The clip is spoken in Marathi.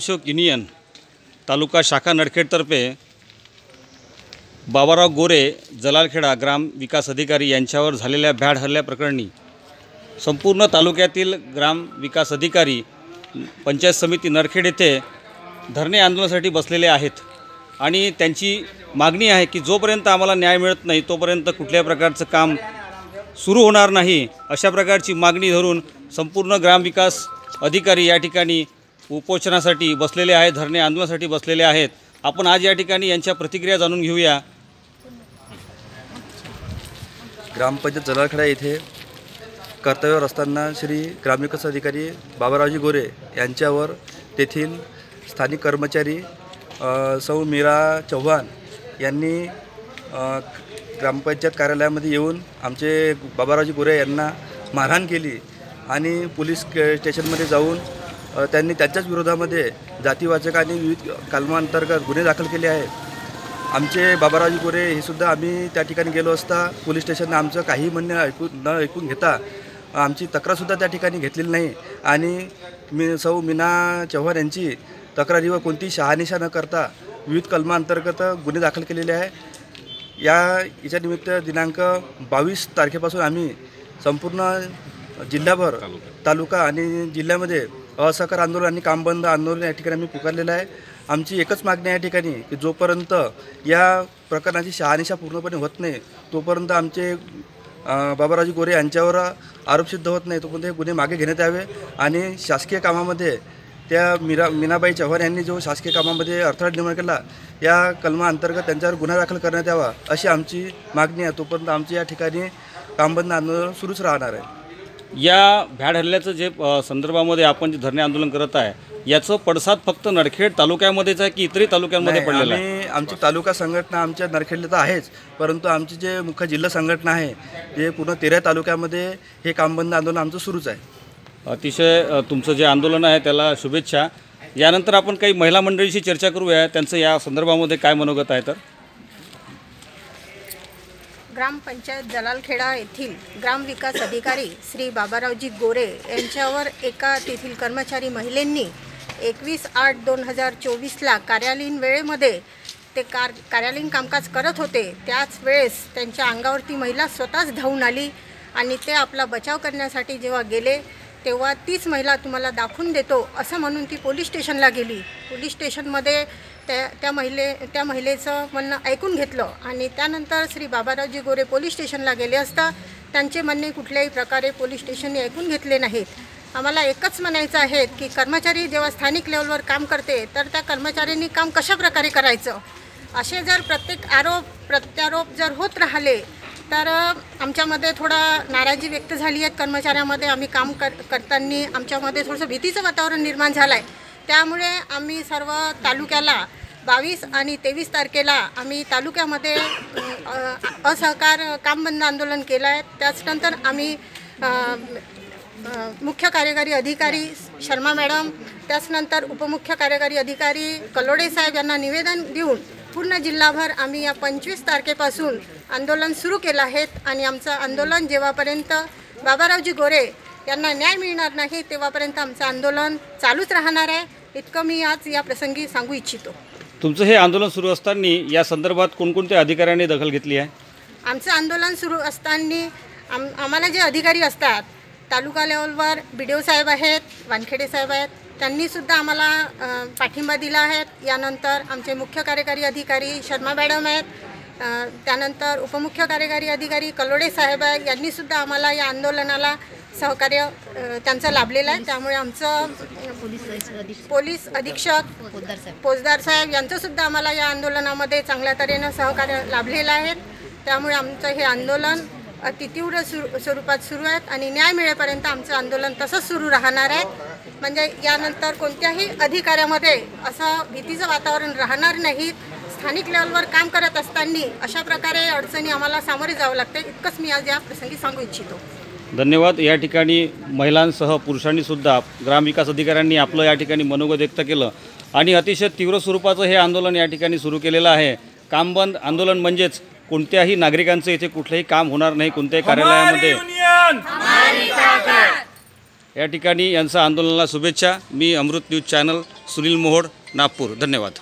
अशोक युनियन तालुका शाखा नडखेडतर्फे बाबाराव गोरे जलालखेडा ग्राम विकास अधिकारी यांच्यावर झालेल्या भ्याड हल्ल्याप्रकरणी संपूर्ण तालुक्यातील ग्राम विकास अधिकारी पंचायत समिती नरखेड येथे धरणे आंदोलनासाठी बसलेले आहेत आणि त्यांची मागणी आहे की जोपर्यंत आम्हाला न्याय मिळत नाही तोपर्यंत कुठल्याही प्रकारचं काम सुरू होणार नाही, अशा प्रकारची मागणी धरून संपूर्ण ग्रामविकास अधिकारी या ठिकाणी उपोषणासाठी बसलेले आहेत, धरणे आंदोलनासाठी बसलेले आहेत। आपण आज या ठिकाणी यांच्या प्रतिक्रिया जाणून घेऊया। ग्रामपंचायत जलालखेडा येथे कर्तव्यावर असताना श्री ग्रामविकास अधिकारी बाबारावजी गोरे यांच्यावर तेथील स्थानिक कर्मचारी सौ मीरा चव्हाण यांनी ग्रामपंचायत कार्यालयामध्ये येऊन आमचे बाबारावजी गोरे यांना मारहाण केली आणि पोलीस स्टेशनमध्ये जाऊन त्यांनी त्यांच्याच विरोधामध्ये जातीवाचक आणि विविध कलमांतर्गत गुन्हे दाखल केले आहेत। आमचे बाबारावजी गोरे हे सुद्धा आम्ही त्या ठिकाणी गेलो असता पोलीस स्टेशनने आमचं काही म्हणणं ऐकून घेता आमची तक्रारसुद्धा त्या ठिकाणी घेतलेली नाही आणि सौ मीना चव्हाण यांची तक्रारीवर कोणती शहानिशा न करता विविध कलमांतर्गत गुन्हे दाखल केलेले आहे। याच्या निमित्त दिनांक 22 तारखेपासून आम्ही संपूर्ण जिल्हाभर तालुका आणि जिल्ह्यामध्ये असहकार आंदोलन आणि कामबंद आंदोलन या ठिकाणी आम्ही पुकारलेलं आहे। आमची एकच मागणी आहे या ठिकाणी की जोपर्यंत या प्रकरणाची शहानिशा पूर्णपणे होत नाही तोपर्यंत आमचे बाबारावजी गोरे यांच्यावर आरोप सिद्ध होत नाही तोपर्यंत हे गुन्हे मागे घेण्यात यावे आणि शासकीय कामामध्ये त्या मीनाबाई चव्हाण यांनी जो शासकीय कामामध्ये अडथळा निर्माण केला या कलमा अंतर्गत त्यांच्यावर गुन्हा दाखल करण्यात यावा अशी आमची मागणी आहे। तोपर्यंत आमची या ठिकाणी कामबंद आंदोलन सुरूच राहणार आहे। या भ्याड हल्ल्याचं जे संदर्भामध्ये आपण जे धरणे आंदोलन करत आहे याचं पडसाद फक्त नरखेड तालुक्यामध्येच आहे की इतरही तालुक्यांमध्ये पडलेलं आहे? आमची तालुका संघटना आमच्या नरखेडला तर आहेच, परंतु आमची जे मुख्य जिल्हा संघटना आहे ते पूर्ण 13 तालुक्यामध्ये हे कामबंद आंदोलन आमचं सुरूच आहे। अतिशय तुमचं जे आंदोलन आहे त्याला शुभेच्छा। यानंतर आपण काही महिला मंडळीशी चर्चा करूया, त्यांचं या संदर्भामध्ये काय मनोगत आहे। तर ग्रामपंचायत जलालखेडा येथील ग्रामविकास अधिकारी श्री बाबारावजी गोरे यांच्यावर एका तेथील कर्मचारी महिलेंनी 21/8/2024ला कार्यालयीन वेळेमध्ये ते कार्यालयीन कामकाज करत होते त्याच वेळेस त्यांच्या अंगावरती महिला स्वतःच धावून आली आणि ते आपला बचाव करण्यासाठी जेव्हा गेले तेव्हा तीच महिला तुम्हाला दाखवून देतो असं म्हणून ती पोलीस स्टेशनला गेली। पोलीस स्टेशनमध्ये त्या महिलेचं म्हणणं ऐकून घेतलं आणि त्यानंतर श्री बाबारावजी गोरे पोलीस स्टेशनला गेले असता त्यांचे म्हणणे कुठल्याही प्रकारे पोलीस स्टेशनने ऐकून घेतले नाहीत। आम्हाला एकच म्हणायचं आहे की कर्मचारी जेव्हा स्थानिक लेवलवर काम करते तर त्या कर्मचाऱ्यांनी काम कशा प्रकारे करायचं, असे जर प्रत्येक आरोप प्रत्यारोप जर होत राहिले तर आमच्यामध्ये थोडा नाराजी व्यक्त झाली आहे कर्मचाऱ्यामध्ये। आम्ही काम करताना आमच्यामध्ये थोडंसं भीतीचं वातावरण निर्माण झालं आहे, त्यामुळे आम्ही सर्व तालुक्याला 22 आणि 23 तारखेला आम्ही तालुक्यामध्ये असहकार कामबंद आंदोलन केलं आहे। त्याचनंतर आम्ही मुख्य कार्यकारी अधिकारी शर्मा मॅडम त्याचनंतर उपमुख्य कार्यकारी अधिकारी कलोडे साहेब यांना निवेदन देऊन पूर्ण जिल्हाभर आम्ही या 25 तारखेपासून आंदोलन सुरू केलं आहे आणि आमचं आंदोलन जेव्हापर्यंत बाबारावजी गोरे यांना न्याय मिळणार नाही तेव्हापर्यंत आमचं आंदोलन चालूच राहणार आहे, इतकं मी आज या प्रसंगी सांगू इच्छितो। तुमचं हे आंदोलन सुरू असताना या संदर्भात कोणकोणत्या अधिकाऱ्यांनी दखल घेतली आहे? आमचं आंदोलन सुरू असताना आम्हाला जे अधिकारी असतात तालुका लेवलवर BDO साहेब आहेत, वानखेडे साहेब आहेत, त्यांनीसुद्धा आम्हाला पाठिंबा दिला आहे। यानंतर आमचे मुख्य कार्यकारी अधिकारी शर्मा मॅडम आहेत, त्यानंतर उपमुख्य कार्यकारी अधिकारी कलोडे साहेब आहेत, यांनीसुद्धा आम्हाला या आंदोलनाला सहकार्य त्यांचं लाभलेलं आहे। त्यामुळे आमचं पोलीस अधीक्षक पोजदार साहेब यांचंसुद्धा आम्हाला या आंदोलनामध्ये चांगल्या तऱ्हेनं सहकार्य लाभलेलं आहे। त्यामुळे आमचं हे आंदोलन अतितीव्र स्वरूपात सुरू आहेत आणि न्याय मिळेपर्यंत आमचं आंदोलन तसंच सुरू राहणार आहे। म्हणजे यानंतर कोणत्याही अधिकाऱ्यामध्ये असं भीतीचं वातावरण राहणार नाही। स्थानिक लेवलवर काम करत असताना अशा प्रकारे अडचणी आम्हाला सामोरे जावं लागते, इतकंच मी आज या प्रसंगी सांगू इच्छितो। धन्यवाद। या ठिकाणी महिलांसह पुरुषांनीसुद्धा ग्रामविकास अधिकाऱ्यांनी आपलं या ठिकाणी मनोगत व्यक्त केलं आणि अतिशय तीव्र स्वरूपाचं हे आंदोलन या ठिकाणी सुरू केलेलं आहे। कामबंद आंदोलन म्हणजेच कोणत्याही नागरिकांचं इथे कुठलंही काम होणार नाही कोणत्याही कार्यालयामध्ये। या ठिकाणी यांचा आंदोलनाला शुभेच्छा। मी अमृत न्यूज चॅनल सुनील मोहोड, नागपूर. धन्यवाद.